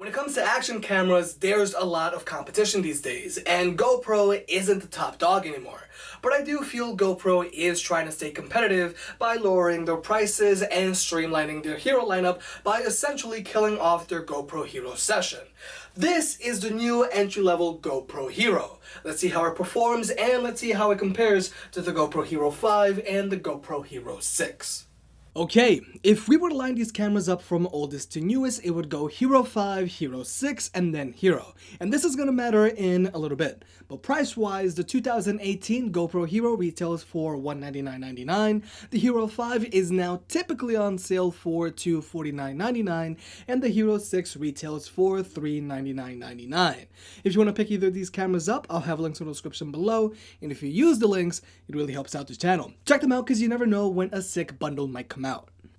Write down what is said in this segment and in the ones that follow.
When it comes to action cameras, there's a lot of competition these days, and GoPro isn't the top dog anymore. But I do feel GoPro is trying to stay competitive by lowering their prices and streamlining their hero lineup by essentially killing off their GoPro Hero Session. This is the new entry-level GoPro Hero. Let's see how it performs, and let's see how it compares to the GoPro Hero 5 and the GoPro Hero 6. Okay, if we were to line these cameras up from oldest to newest, it would go Hero 5, Hero 6, and then Hero. And this is going to matter in a little bit. But price-wise, the 2018 GoPro Hero retails for $199.99. The Hero 5 is now typically on sale for $249.99. And the Hero 6 retails for $399.99. If you want to pick either of these cameras up, I'll have links in the description below. And if you use the links, it really helps out the channel. Check them out because you never know when a sick bundle might come out.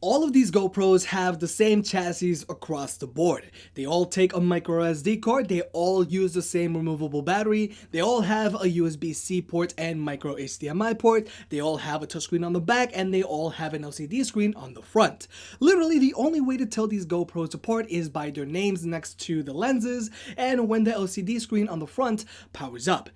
All of these GoPros have the same chassis across the board. They all take a micro SD card, they all use the same removable battery, they all have a USB-C port and micro HDMI port, they all have a touchscreen on the back, and they all have an LCD screen on the front. Literally, the only way to tell these GoPros apart is by their names next to the lenses and when the LCD screen on the front powers up.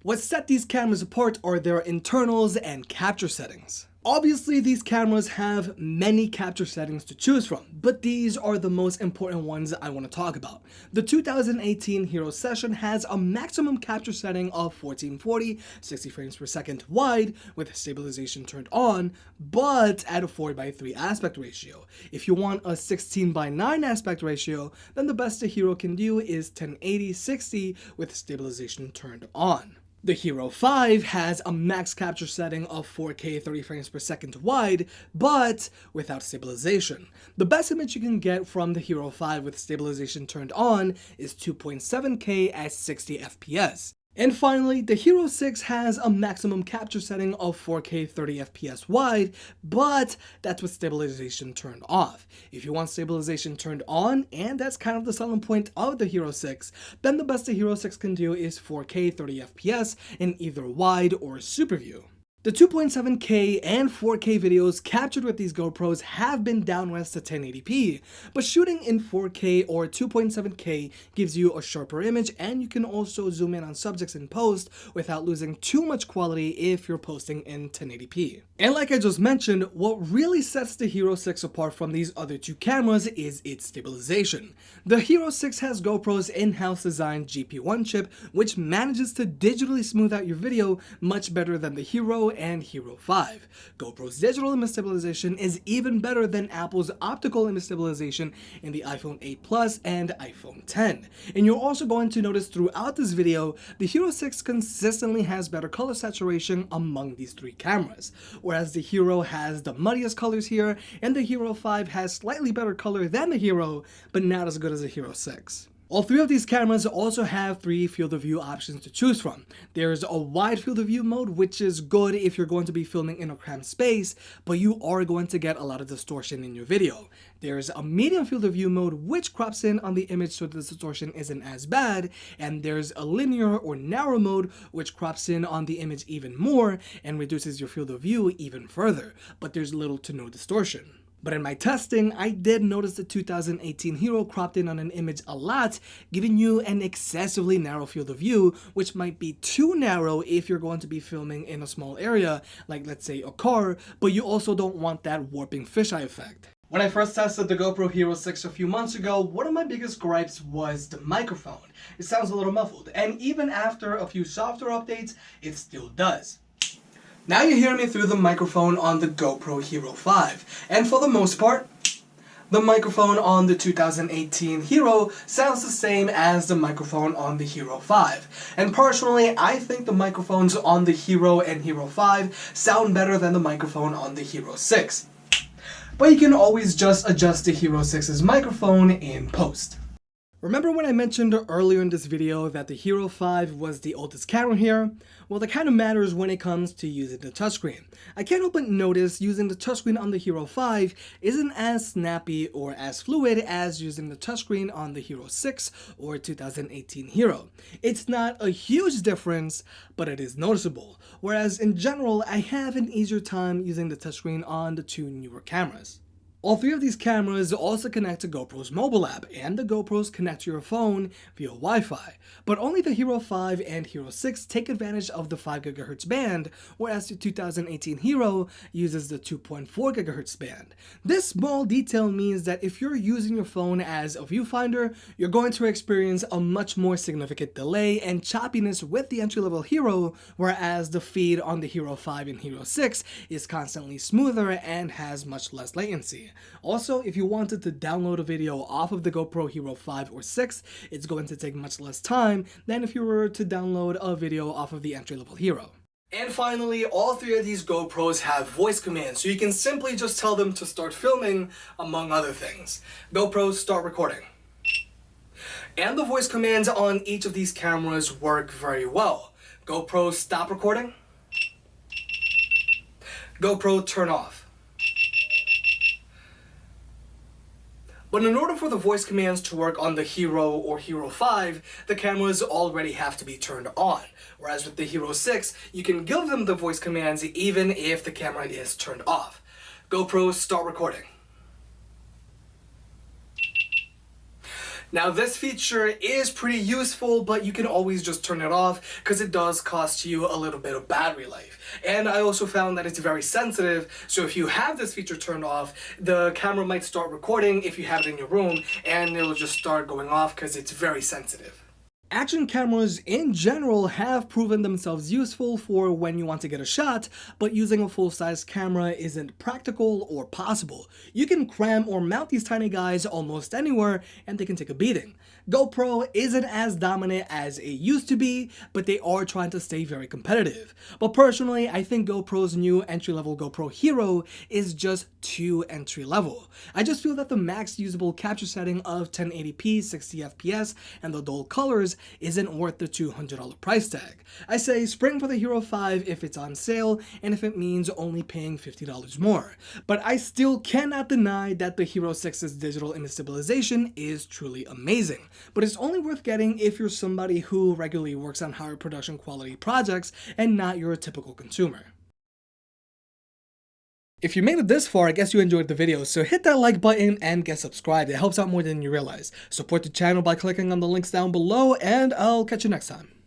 What set these cameras apart are their internals and capture settings. Obviously, these cameras have many capture settings to choose from, but these are the most important ones I want to talk about. The 2018 Hero Session has a maximum capture setting of 1440, 60 frames per second wide, with stabilization turned on, but at a 4:3 aspect ratio. If you want a 16:9 aspect ratio, then the best the Hero can do is 1080-60 with stabilization turned on. The Hero 5 has a max capture setting of 4K 30 frames per second wide, but without stabilization. The best image you can get from the Hero 5 with stabilization turned on is 2.7K at 60 FPS. And finally, the Hero 6 has a maximum capture setting of 4K 30 FPS wide, but that's with stabilization turned off. If you want stabilization turned on, and that's kind of the selling point of the Hero 6, then the best the Hero 6 can do is 4K 30 FPS in either wide or super view. The 2.7K and 4K videos captured with these GoPros have been downres to 1080p, but shooting in 4K or 2.7K gives you a sharper image, and you can also zoom in on subjects in post without losing too much quality if you're posting in 1080p. And like I just mentioned, what really sets the Hero 6 apart from these other two cameras is its stabilization. The Hero 6 has GoPro's in-house designed GP1 chip, which manages to digitally smooth out your video much better than the Hero and Hero 5. GoPro's digital image stabilization is even better than Apple's optical image stabilization in the iPhone 8 Plus and iPhone 10. And you're also going to notice throughout this video, the Hero 6 consistently has better color saturation among these three cameras, whereas the Hero has the muddiest colors here, and the Hero 5 has slightly better color than the Hero, but not as good as the Hero 6. All three of these cameras also have three field of view options to choose from. There's a wide field of view mode, which is good if you're going to be filming in a cramped space, but you are going to get a lot of distortion in your video. There's a medium field of view mode, which crops in on the image so the distortion isn't as bad, and there's a linear or narrow mode, which crops in on the image even more and reduces your field of view even further, but there's little to no distortion. But in my testing, I did notice the 2018 Hero cropped in on an image a lot, giving you an excessively narrow field of view, which might be too narrow if you're going to be filming in a small area, like let's say a car, but you also don't want that warping fisheye effect. When I first tested the GoPro Hero 6 a few months ago, one of my biggest gripes was the microphone. It sounds a little muffled, and even after a few software updates, it still does. Now you hear me through the microphone on the GoPro Hero 5, and for the most part, the microphone on the 2018 Hero sounds the same as the microphone on the Hero 5. And personally, I think the microphones on the Hero and Hero 5 sound better than the microphone on the Hero 6. But you can always just adjust the Hero 6's microphone in post. Remember when I mentioned earlier in this video that the Hero 5 was the oldest camera here? Well, that kind of matters when it comes to using the touchscreen. I can't help but notice using the touchscreen on the Hero 5 isn't as snappy or as fluid as using the touchscreen on the Hero 6 or 2018 Hero. It's not a huge difference, but it is noticeable, whereas in general I have an easier time using the touchscreen on the two newer cameras. All three of these cameras also connect to GoPro's mobile app, and the GoPros connect to your phone via Wi-Fi. But only the Hero 5 and Hero 6 take advantage of the 5 GHz band, whereas the 2018 Hero uses the 2.4 GHz band. This small detail means that if you're using your phone as a viewfinder, you're going to experience a much more significant delay and choppiness with the entry-level Hero, whereas the feed on the Hero 5 and Hero 6 is constantly smoother and has much less latency. Also, if you wanted to download a video off of the GoPro Hero 5 or 6, it's going to take much less time than if you were to download a video off of the entry-level Hero. And finally, all three of these GoPros have voice commands, so you can simply just tell them to start filming, among other things. GoPro start recording. And the voice commands on each of these cameras work very well. GoPro stop recording. GoPro turn off. But in order for the voice commands to work on the Hero or Hero 5, the cameras already have to be turned on. Whereas with the Hero 6, you can give them the voice commands even if the camera is turned off. GoPro start recording. Now this feature is pretty useful, but you can always just turn it off because it does cost you a little bit of battery life. And I also found that it's very sensitive, so if you have this feature turned off, the camera might start recording if you have it in your room, and it'll just start going off because it's very sensitive. Action cameras in general have proven themselves useful for when you want to get a shot, but using a full-size camera isn't practical or possible. You can cram or mount these tiny guys almost anywhere and they can take a beating. GoPro isn't as dominant as it used to be, but they are trying to stay very competitive. But personally, I think GoPro's new entry-level GoPro Hero is just too entry-level. I just feel that the max usable capture setting of 1080p 60 FPS and the dual colors isn't worth the $200 price tag. I say spring for the Hero 5 if it's on sale and if it means only paying $50 more. But I still cannot deny that the Hero 6's digital image stabilization is truly amazing. But it's only worth getting if you're somebody who regularly works on higher production quality projects and not your typical consumer. If you made it this far, I guess you enjoyed the video, so hit that like button and get subscribed. It helps out more than you realize. Support the channel by clicking on the links down below, and I'll catch you next time.